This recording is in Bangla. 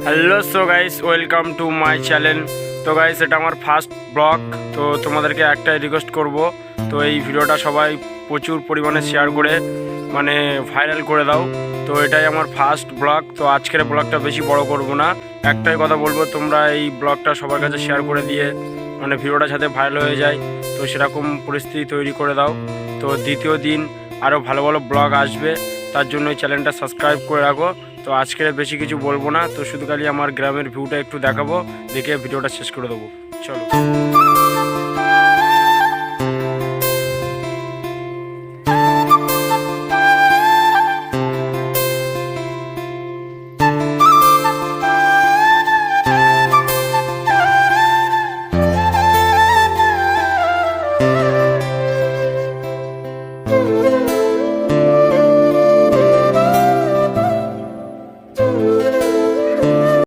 Hello so guys, welcome to my channel. তো গাইস, এটা আমার ফার্স্ট ব্লগ। তো তোমাদেরকে একটাই রিকোয়েস্ট করব, তো এই ভিডিওটা সবাই প্রচুর পরিমাণে শেয়ার করে ভাইরাল করে দাও। তো এটাই আমার ফার্স্ট ব্লগ। তো আজকের ব্লগটা বেশি বড় করব না, একটাই কথা বলবো, তোমরা এই ব্লগটা সবার কাছে শেয়ার করে দিয়ে ভিডিওটা যাতে ভাইরাল হয়ে যায়, তো সেরকম পরিস্থিতি তৈরি করে দাও। তো দ্বিতীয় দিন আরও ভালো ভালো ব্লগ আসবে, তার জন্য এই চ্যানেলটা সাবস্ক্রাইব করে রাখো। তো আজকে বেশি কিছু বলবো না, তো শুধু খালি আমার গ্রামের ভিউটা একটু দেখাবো, দেখে ভিডিওটা শেষ করে দেবো। চলো।